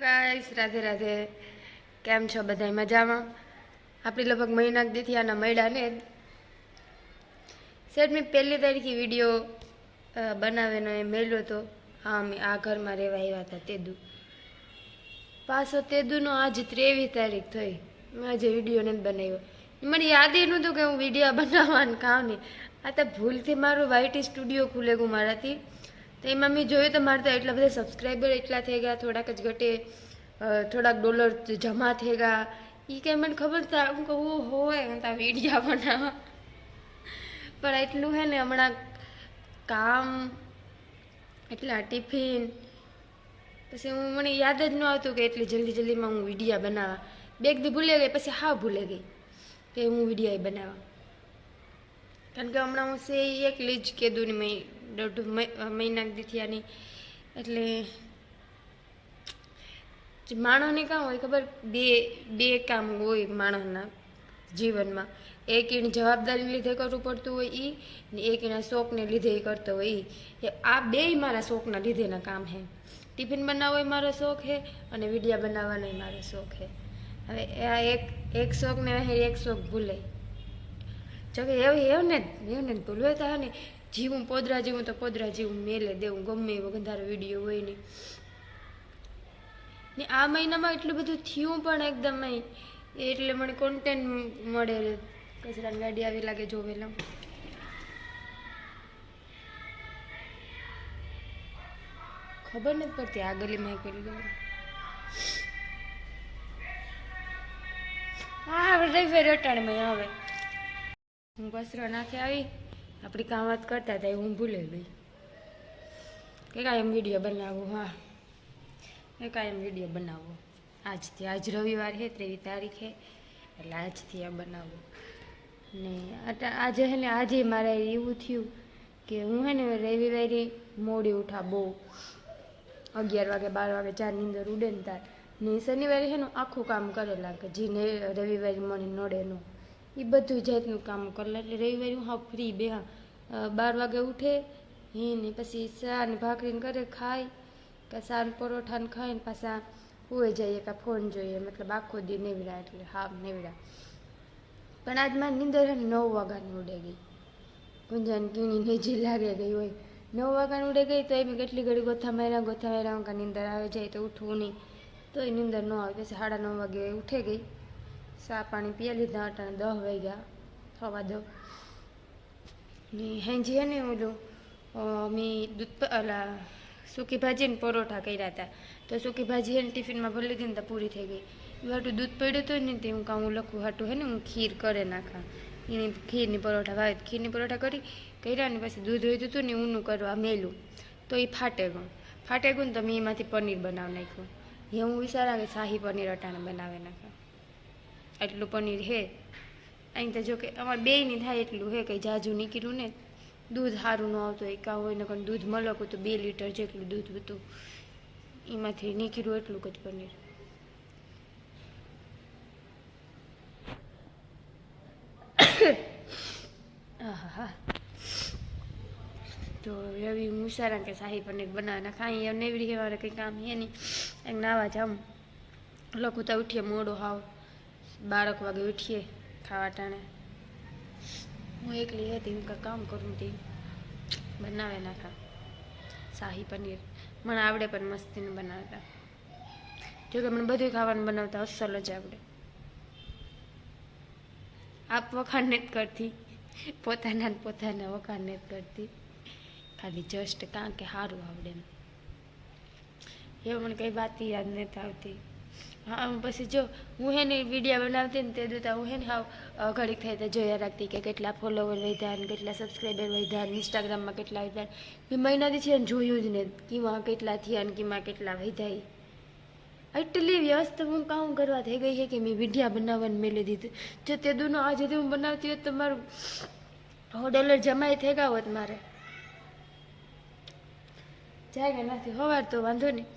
Guys Radhe Radhe. કેમ છો બધા? મજામાં? આપણે લગભગ મહિના દીથી આના મળ્યા ને સેટ મેં 1 તારીખે વિડીયો બનાવેનો એ મેલ્યો હતો. હા, અમે આ ઘરમાં રહેવા આવ્યા હતા તેદુ પાછો તેદુનો આજ 23 તારીખ થઈ. મેં આજે વિડીયો નથી બનાવ્યો. મને યાદ એ નહોતું કે હું વિડીયો બનાવવાનું કામ નહીં. આ તો ભૂલથી મારું વાઈટી સ્ટુડિયો ખુલે ગયું મારાથી. તો એમાં મેં જોયું તો મારે તો એટલા બધા સબસ્ક્રાઈબર એટલા થઈ ગયા, થોડાક જ ઘટે, થોડાક ડોલર જમા થઈ ગયા. એ કંઈ મને ખબર થાય હું કહું હોય ત્યાં વિડીયા બનાવવા, પણ એટલું હે ને હમણાં કામ એટલા ટિફિન પછી મને યાદ જ ન આવતું કે એટલી જલ્દીમાં હું વિડીયા બનાવવા. બેગ દી ભૂલે ગઈ, પછી હા ભૂલે ગઈ કે હું વિડીયા બનાવવા. કારણ કે હમણાં હું સે એકલી જ કીધું ને મેં 1.5 મહિના દીથી આની, એટલે માણસને કામ હોય ખબર, બે કામ હોય માણસના જીવનમાં. એક એની જવાબદારી લીધે કરવું પડતું હોય એ, ને એક એના શોખને લીધે કરતો હોય એ. આ બેય મારા શોખના લીધેના કામ છે. ટિફિન બનાવવો એ મારો શોખ છે અને વિડીયા બનાવવાનો એ મારો શોખ છે. હવે આ એક શોખને એક શોખ ભૂલે જોકે એવું ને ભૂલવે તો ને જીવું પોદરા જેવું તો પોદરા જેવું મેલે દેવું, ગમે એવો ગંધારો વિડીયો હોય ને આ મહિનામાં એટલું બધું થયું પણ એકદમ એટલે મને કોન્ટેન્ટ મળે. કચરાની ગાડી આવી લાગે જોવેલા. ખબર નથી પડતી આ ગલીમાં પેલી ગલી. હા રવિવારે અટાણમાં આવે હું કચરો નાખી આવી, આપણી કામ વાત કરતા હતા હું ભૂલે ગઈ કે કાયમ વિડીયો બનાવવું. હા, એ કાયમ વિડીયો બનાવવો આજથી. આજ રવિવાર છે 23 તારીખે, એટલે આજથી આ બનાવવું. ને આજે હે ને આજે મારે એવું થયું કે હું હે ને રવિવારે મોડી ઉઠા બહુ, 11 વાગે 12 વાગે ચારની અંદર ઉડે ને તાર ને શનિવારે છે ને આખું કામ કરેલા કે જેને રવિવારે મને નડે નો એ બધું જાતનું કામ કરેલા. એટલે રવિવારે હું હા ફ્રી બે 12 વાગે ઉઠે ને પછી ચા ને ભાખરીને કરે ખાય કે સાન પરોઠાને ખાઈને પાછા હોઈ જઈએ કાં ફોન જોઈએ, મતલબ આખો દી નેવડા. એટલે હા નેવડા. પણ આજ મારી નીંદર 9 વાગ્યાની ઉડે ગઈ. ગુંજાને કીણી નેજી લાગે ગઈ હોય. 9 વાગ્યાની ઉડે ગઈ તો એમ કેટલી ઘડી ગોથા માર્યા કાં નીંદર આવે જાય તો ઉઠવું નહીં, તો એ નીંદર ન આવે. પછી 9:30 વાગે ઉઠે ગઈ, ચા પાણી પીએ લીધા. અટાણે 10 વાગ્યા, થવા દો ને હેંજી હે ને ઓલું મેં દૂધ ઓલા સૂકી ભાજી ને પરોઠા કર્યા હતા. તો સૂકી ભાજી હે ને ટિફિનમાં ભરી લીધી ને તો પૂરી થઈ ગઈ. એ હાટું દૂધ પડ્યું હતું ને તે હું કાં હું લખું હાટું હે ને હું ખીર કરે નાખા. એની ખીરની પરોઠા ભાવે, ખીરની પરોઠા કર્યા ને પછી દૂધ હોતું હતું ને ઊનું કરવા મેલું તો એ ફાટે ગયું ને તો મેં એમાંથી પનીર બનાવી નાખ્યું. એ હું વિચારા કે શાહી પનીર અટાણે બનાવી નાખા. એટલું પનીર હે અહીં તો જો કે અમારે બેયની થાય એટલું હે, કંઈ જાજુ નીકળ્યું ને. દૂધ સારું ન આવતું હોય કાં હોય ને પણ દૂધ મળકું તો 2 લીટર જેટલું દૂધ હતું, એમાંથી નીકળ્યું એટલું જ પનીર. હા તો એવી મુસારા કે શાહી પનીર બનાવે ને ખાઈ નેવડી હેવારે કંઈ કામ હે નહીં. એક નાવા જામ લખું તો ઉઠીએ મોડો હાવ 12 વાગે ઉઠીએ ખાવા ટાણે. હું એકલી હતી હું કામ કરું તે બનાવે નાખા શાહી પનીર. મને આવડે પણ મસ્તીને બનાવતા, જોકે મને બધું ખાવાનું બનાવતા અસલ જ આવડે. આપ વખાણ નથી કરતી, પોતાના વખાણ નથી કરતી, ખાલી જસ્ટ કાં કે સારું આવડે એમ. એવું મને કંઈ વાત યાદ નથી આવતી. હા પછી જો હું હે ને વિડીયો બનાવતી ને તે દોતા હું હે ને હાવ ઘડીક થાય તો જોયા રાખતી કે કેટલા ફોલોવર વધ્યા ને કેટલા સબસ્ક્રાઈબર વધ્યા ને ઇન્સ્ટાગ્રામમાં કેટલા વધ્યા. મેં મહિનાથી છે ને જોયું જ ને કીમાં કેટલા થયા ને કીમાં કેટલા વધ્યા. એટલી વ્યસ્ત હું કામ કરવા થઈ ગઈ છે કે મેં વિડીયા બનાવવાનું મેળવી દીધું. જો તે દૂનો આ સુધી હું બનાવતી હોત તો મારું $100 જમાઈ થઈ ગયા હોત મારે. જાય કે નથી સવાર તો વાંધો નહીં,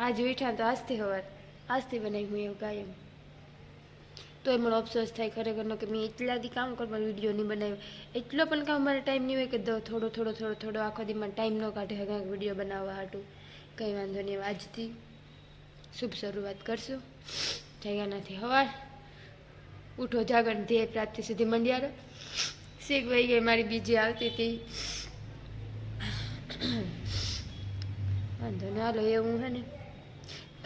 આજ ઉઠ્યા તો આજથી બનાવી હું એવું કાયમ. તો એ મને અફસોસ થાય ખરેખરનો કે મેં એટલા દી કામ કરવા વિડીયો નહીં બનાવ્યો. એટલો પણ કામ મારે ટાઈમ નહીં હોય કે થોડો આખો દીમાં ટાઈમ ન કાઢે કાંઈક વિડીયો બનાવવા હાટું. કંઈ વાંધો નહીં, આજથી શુભ શરૂઆત કરશું. જગ્યાનાથી હવાર ઉઠો જાગરણ ધ્યેય પ્રાપ્તિ સુધી મંડ્યારો. શીખ વહી ગઈ મારી બીજી આવતી હતી. વાંધો ને હાલો એવું હે ને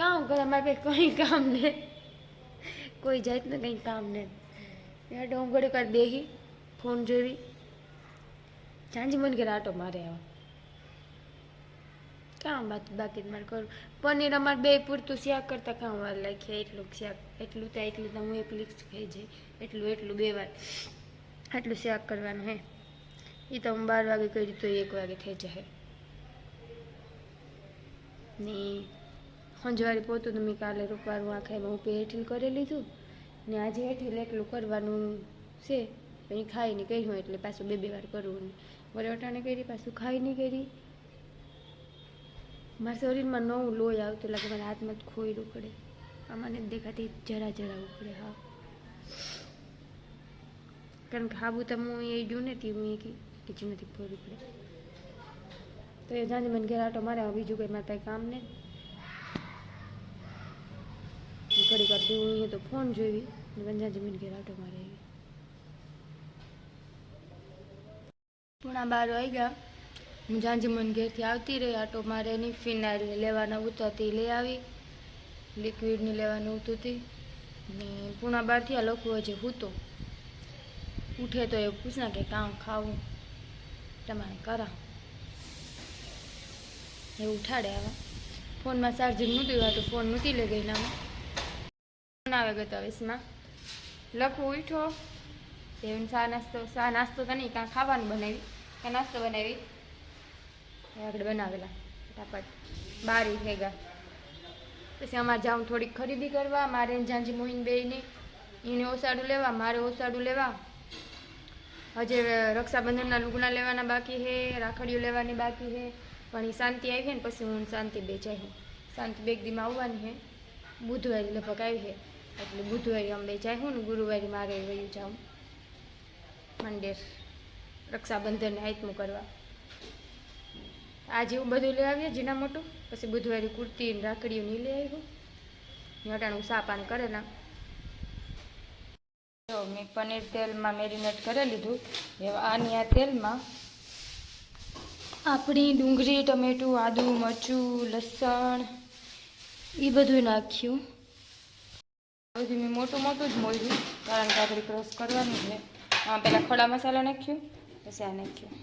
કામ કરે મારે કંઈ કામ ને કોઈ જાત ને કંઈ કામ ને ડોંગળી કરી દેખી ફોન જોવી સાંજે મને કે આટો મારે આવા કામ બાકી મારે કરું. પનીર અમારે બે પૂરતું શાક કરતાં કામ વાર લાગે એટલું શાક એટલું તો હું એકલી જ ખાઈ જાય એટલું 2 વાર આટલું શાક કરવાનું હે. એ તો હું 12 વાગે કરી તો 1 વાગે થઈ જાય ને સંજવારી પોતું તો મેં કાલે રૂપારું આખામાં હું હેઠીલ કરી લીધું ને આજે હેઠીલ એટલું કરવાનું છે પછી ખાઈ નહીં કર્યું એટલે પાછું 2 વાર કરવું ને વરે અટાણે કરી પાછું ખાઈ નહીં કરી. મારા શરીરમાં નવું લોહી આવતું લાગે મારા હાથમાં જ ખોયરું પડે આમાં નથી દેખાતી જરા ઉપડે. હા કારણ કે હાબુ તો હું એ ડ્યું નથી હું એ કીધું નથી ખોયરું પડે તો એ જાણે મને ઘેર આટો મારે બીજું કંઈ મારે કંઈ કામ નહીં. ઘડી વાર દેવું તો ફોન જોઈ જાજે મને ઘેર આટો મારે આવી. 12:30 વાગી ગયા. હું જાંજી મને ઘેરથી આવતી રહી આટો મારે નહીં. ફિનાઇલ લેવાના ઉતરતી લઈ આવી લિક્વિડની લેવાનું ઉતરતી ને 12:30 થયા લખવું હજી હું તો ઉઠે તો એ પૂછના કે કામ ખાવું તમારે કરા એ ઉઠાડે આવા. ફોનમાં ચાર્જિંગ નહોતું તો ફોન નહોતી લઈ ગઈ નામાં ફોન આવે ગયો તો વીસમાં લખવું ઉઠો એવું ચા નાસ્તો તો નહીં કાં ખાવાનું બનાવી કાં નાસ્તો બનાવી આગળ બનાવેલા ફટાફટ 12 થઈ ગયા. પછી અમારે જાઉં થોડીક ખરીદી કરવા મારે જાંજી મોહીન બેયને એને ઓસાડું લેવા મારે ઓસાડું લેવા. હજે રક્ષાબંધનના લુગડા લેવાના બાકી છે રાખડીઓ લેવાની બાકી છે પણ એ શાંતિ આવી છે ને પછી હું શાંતિ બે જાય શાંતિ બે દીમાં આવવાની છે. બુધવારે લગભગ આવી છે એટલે બુધવારે અમે જાય હું ને ગુરુવારે મારે વયું જાઉં મંડેર રક્ષાબંધનને હાથમું કરવા. આજે એવું બધું લઈ આવીએ જીના મોટું પછી બુધવારે કુર્તી ને રાખડીઓ નહીં લઈ આવ્યું ને અટાણું સાપાન કરેલા. તો મેં પનીર તેલમાં મેરિનેટ કરી લીધું. એવા આની આ તેલમાં આપણી ડુંગળી ટમેટું આદું મરચું લસણ એ બધું નાખ્યું. બધું મેં મોટું જ મોળ્યું કારણ કે આપણે ક્રશ કરવાનું છે. આમાં પહેલાં ખડા મસાલા નાખ્યું પછી આ નાખ્યું.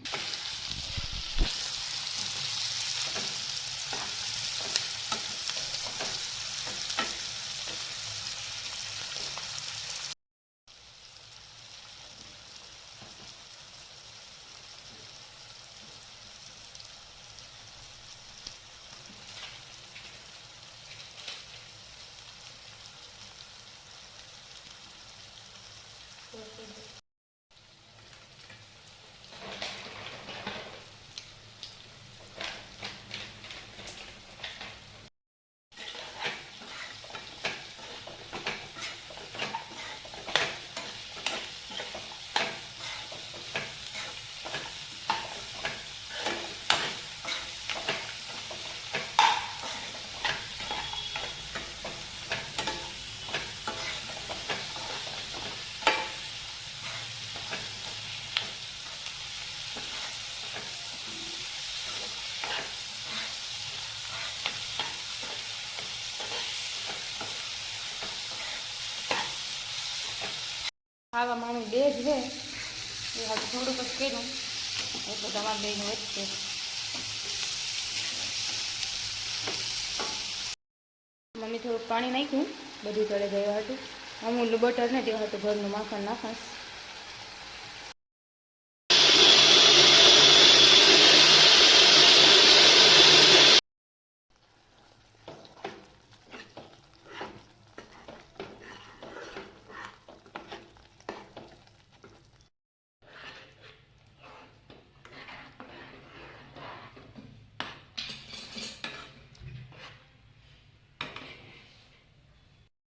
ખાવા મારું બે જ છે એ હવે થોડુંક જ કર્યું એટલે તમારે બેનું વધશે. મમ્મી થોડુંક પાણી નાખ્યું બધું તળે ગયા હતું. અમૂલ બટર નથી હતું ઘરનું માખણ નાખાશ.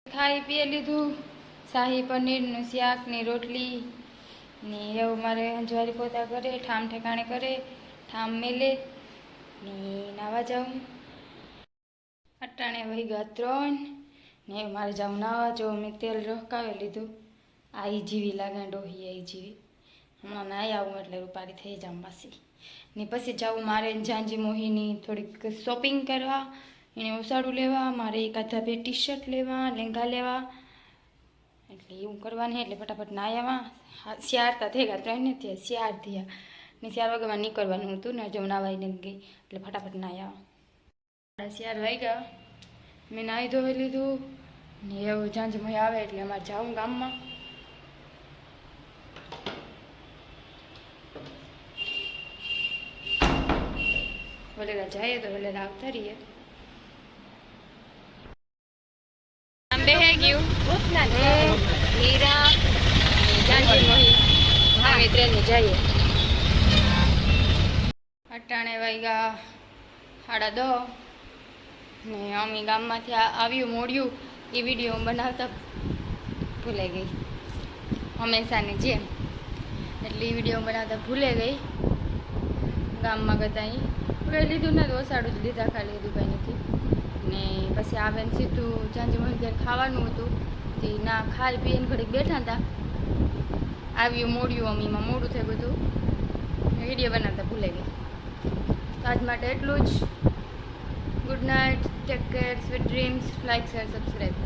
ખાઈ પીએ લીધું. શાહી પનીરનું શાક ને રોટલી ને એવું મારે અંજવારી પોતા કરે ઠામ ઠેકાણે કરે ઠામ મેલે ને નાવા જાઉં. અટાણે વહી ગયા 3 ને મારે જાઉં નાવા. જો મેં તેલ રોકાવી લીધું. આઈ જીવી લાગે ડોહી આઈ જીવી. હમણાં નાહી આવું એટલે રૂપારી થઈ જાઉં પાછી. ને પછી જાઉં મારે ઝાંઝી મોહીની થોડીક શોપિંગ કરવા, એને ઓસાડું લેવા, મારે એકાદા બે ટી શર્ટ લેવા, લેંઘા લેવા, એટલે એવું કરવાનું. એટલે ફટાફટ નાહ્યામાં શિયાળતા થઈ ગયા 3 ને થયા શિયાળ થયા ને 4 વાગ્યામાં નીકળવાનું હતું ને જો નાવાઈને ગઈ એટલે ફટાફટ નાહ્યા. શિયાળ વાઈ ગયા. મેં નાહી ધોઈ લીધું ને એવું ઝાંઝી મોહી આવે એટલે અમારે જાઉં ગામમાં. વલેરા જાય તો વલેરા આવતા રહીએ. આમ બેહે ગયું હીરા ઝાંઝી મોહી હવે ટ્રેને જઈએ. અટાણે વાગ્યા 10:30 ને અમે ગામમાંથી આવ્યું મોડ્યું એ વિડીયો બનાવતા ભૂલાઈ ગઈ હંમેશાની જેમ. એટલે એ વિડીયો બનાવતા ભૂલે ગઈ. ગામમાં ગતા અહીં કંઈ લીધું નથી, ઓસાડું જ લીધા, ખાલી લીધું કંઈ નથી. ને પછી આવે ને સીધું ઝાંઝી મોહી ત્યારે ખાવાનું હતું તે ના ખાઈ પીને ઘડીક બેઠા હતા. આવ્યું મોડ્યું અમીમાં મોડું થઈ બધું, વિડીયો બનાવતા ભૂલાઈ ગઈ. તો આજ માટે એટલું જ. Good night, take care, sweet dreams, like share subscribe.